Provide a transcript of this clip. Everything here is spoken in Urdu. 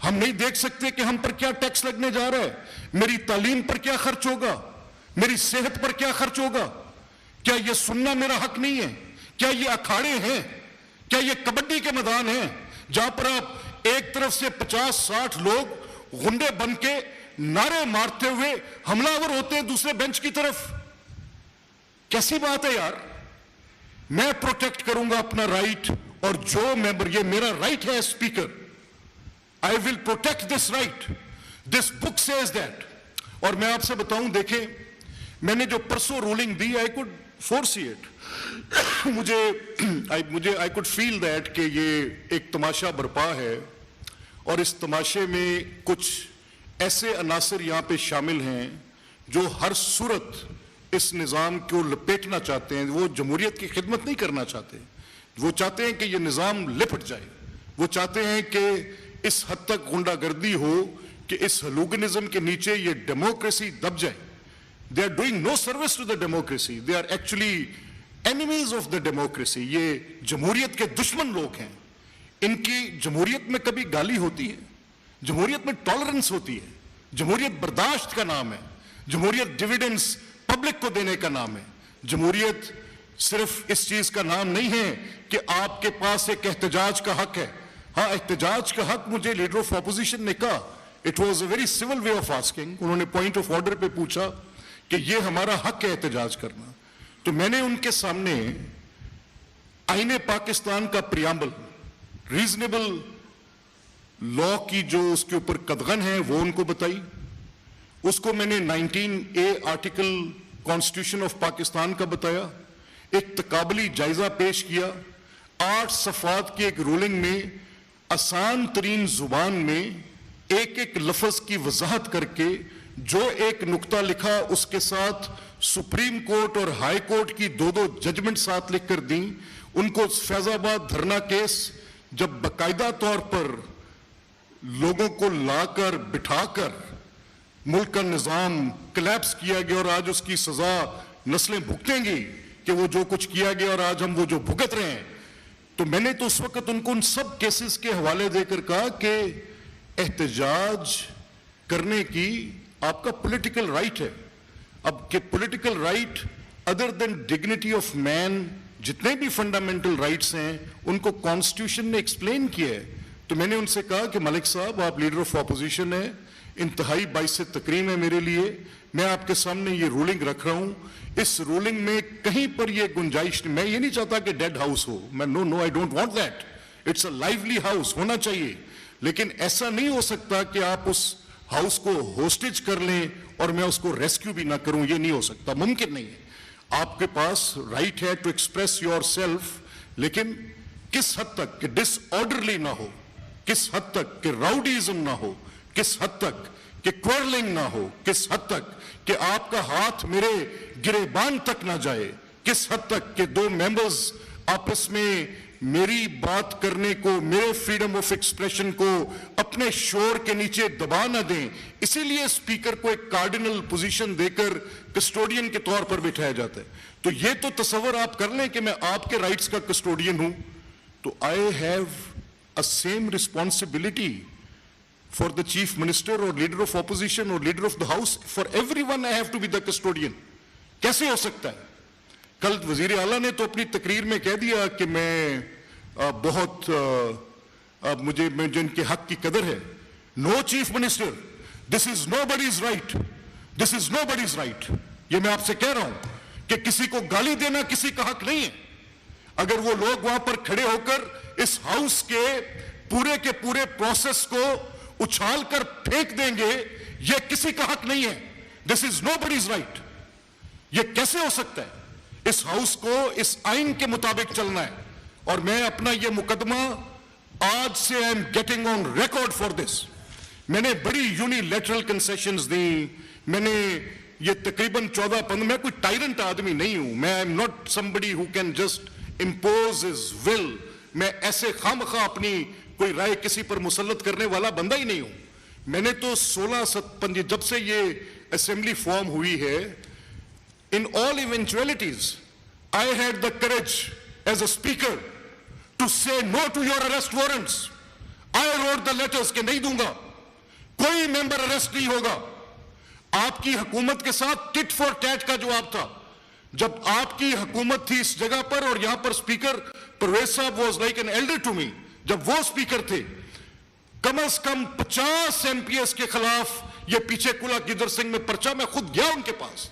ہم نہیں دیکھ سکتے کہ ہم پر کیا ٹیکس لگنے جا رہا ہے, میری تعلیم پر کیا خرچ ہوگا, میری صحت پر کیا خرچ ہوگا. کیا یہ سننا میرا حق نہیں ہے؟ کیا یہ اکھاڑے ہیں؟ کیا یہ کبڈی کے میدان ہیں جہاں پر آپ ایک طرف سے 50-60 لوگ غنڈے بن کے نعرے مارتے ہوئے حملہ آور ہوتے ہیں دوسرے بینچ کی طرف؟ کیسی بات ہے یار. میں پروٹیکٹ کروں گا اپنا رائٹ, اور جو ممبر, یہ میرا رائٹ ہے speaker, I will protect this right. This book says that. اور میں آپ سے بتاؤں, دیکھیں میں نے جو پرسوں رولنگ دی, I could foresee it. I could feel that کہ یہ ایک تماشا برپا ہے, اور اس تماشے میں کچھ ایسے عناصر یہاں پہ شامل ہیں جو ہر صورت اس نظام کو لپیٹنا چاہتے ہیں. وہ جمہوریت کی خدمت نہیں کرنا چاہتے, وہ چاہتے ہیں کہ یہ نظام لپٹ جائے, وہ چاہتے ہیں کہ اس حد تک غنڈہ گردی ہو کہ اس ہلوگنزم کے نیچے یہ ڈیموکریسی دب جائے. They are doing no service to the democracy. They are actually enemies of the democracy. یہ جمہوریت کے دشمن لوگ ہیں. ان کی جمہوریت میں کبھی گالی ہوتی ہے؟ جمہوریت میں ٹالرنس ہوتی ہے. جمہوریت برداشت کا نام ہے. جمہوریت ڈیویڈنڈز پبلک کو دینے کا نام ہے. جمہوریت صرف اس چیز کا نام نہیں ہے کہ آپ کے پاس ایک احتجاج کا حق ہے. ہاں, احتجاج کا حق مجھے لیڈر آف اپوزیشن نے کہا, it was a very civil way of asking. انہوں نے پوائنٹ آف آرڈر پہ پوچھا کہ یہ ہمارا حق ہے احتجاج کرنا. تو میں نے ان کے سامنے آئین پاکستان کا پریامبل, ریزنیبل لا کی جو اس کے اوپر قدغن ہے, وہ ان کو بتائی. اس کو میں نے 19A article constitution of Pakistan کا بتایا, ایک تقابلی جائزہ پیش کیا. 8 صفحات کی ایک رولنگ میں آسان ترین زبان میں ایک ایک لفظ کی وضاحت کر کے جو ایک نقطہ لکھا اس کے ساتھ سپریم کورٹ اور ہائی کورٹ کی 2 ججمنٹ ساتھ لکھ کر دیں. ان کو فیض آباد دھرنا کیس جب باقاعدہ طور پر لوگوں کو لا کر بٹھا کر ملک کا نظام کلیپس کیا گیا, اور آج اس کی سزا نسلیں بھگتیں گی کہ وہ جو کچھ کیا گیا اور آج ہم وہ جو بھگت رہے ہیں. تو میں نے تو اس وقت ان کو ان سب کیسز کے حوالے دے کر کہا کہ احتجاج کرنے کی آپ کا پولیٹیکل رائٹ ہے. اب کہ political right other than dignity of man, جتنے بھی فنڈامنٹل رائٹس ہیں ان کو کانسٹیٹیوشن نے ایکسپلین کیا ہے. تو میں نے ان سے کہا کہ ملک صاحب, آپ لیڈر آف اپوزیشن ہیں, انتہائی باعث تکریم ہے میرے لیے, میں آپ کے سامنے یہ رولنگ رکھ رہا ہوں. اس رولنگ میں کہیں پر یہ گنجائش نہیں, میں یہ نہیں چاہتا کہ ڈیڈ ہاؤس ہو, میں no I don't want that. It's a lively house ہونا چاہیے, لیکن ایسا نہیں ہو سکتا کہ آپ اس ہاؤس کو ہوسٹیج کر لیں اور میں اس کو ریسکیو بھی نہ کروں. یہ نہیں ہو سکتا, ممکن نہیں ہے. آپ کے پاس رائٹ ہے ٹو ایکسپریس یور سیلف, لیکن کس حد تک کہ ڈس آرڈرلی نہ ہو, کس حد تک کہ راؤڈیزم نہ ہو, کس حد تک کہ کوئرلنگ نہ ہو, کس حد تک کہ آپ کا ہاتھ میرے گریبان تک نہ جائے, کس حد تک کہ 2 ممبرز آپس میں میری بات کرنے کو, میرے فریڈم آف ایکسپریشن کو اپنے شور کے نیچے دبا نہ دیں. اسی لیے اسپیکر کو ایک کارڈینل پوزیشن دے کر کسٹوڈین کے طور پر بٹھایا جاتا ہے. تو یہ تو تصور آپ کر لیں کہ میں آپ کے رائٹس کا کسٹوڈین ہوں, تو I have a same responsibility for the chief minister or leader of opposition or leader of the house. For everyone I have to be the custodian. کیسے ہو سکتا ہے؟ کل وزیر اعلیٰ نے تو اپنی تقریر میں کہہ دیا کہ میں بہت مجھے جن کے حق کی قدر ہے. No chief minister, this is nobody's right. This is nobody's right. یہ میں آپ سے کہہ رہا ہوں کہ کسی کو گالی دینا کسی کا حق نہیں ہے. اگر وہ لوگ وہاں پر کھڑے ہو کر اس ہاؤس کے پورے پروسیس کو اچھال کر پھینک دیں گے, یہ کسی کا حق نہیں ہے. دس از نو بڈیز رائٹ. یہ کیسے ہو سکتا ہے؟ اس ہاؤس کو اس آئین کے مطابق چلنا ہے, اور میں اپنا یہ مقدمہ آج سے I am getting on record for this. میں نے بڑی یونیلیٹرل کنسیشنز دیں, میں نے یہ تقریباً 14-15, میں کوئی ٹائرنٹ آدمی نہیں ہوں, میں I am not somebody who can just impose his will. میں ایسے خامخواہ اپنی کوئی رائے کسی پر مسلط کرنے والا بندہ ہی نہیں ہوں. میں نے تو 16 جب سے یہ اسمبلی فارم ہوئی ہے, in all eventualities I had the courage as a speaker to say no to your arrest warrants. I wrote the letters کہ نہیں دوں گا, کوئی ممبر اریسٹ نہیں ہوگا. آپ کی حکومت کے ساتھ ٹٹ فور ٹیٹ کا جواب تھا. جب آپ کی حکومت تھی اس جگہ پر اور یہاں پر speaker Parvez Sahab was like an elder to me, جب وہ سپیکر تھے, کم از کم 50 ایم پی ایس کے خلاف یہ پیچھے کلا گدر سنگھ میں پرچہ, میں خود گیا ان کے پاس,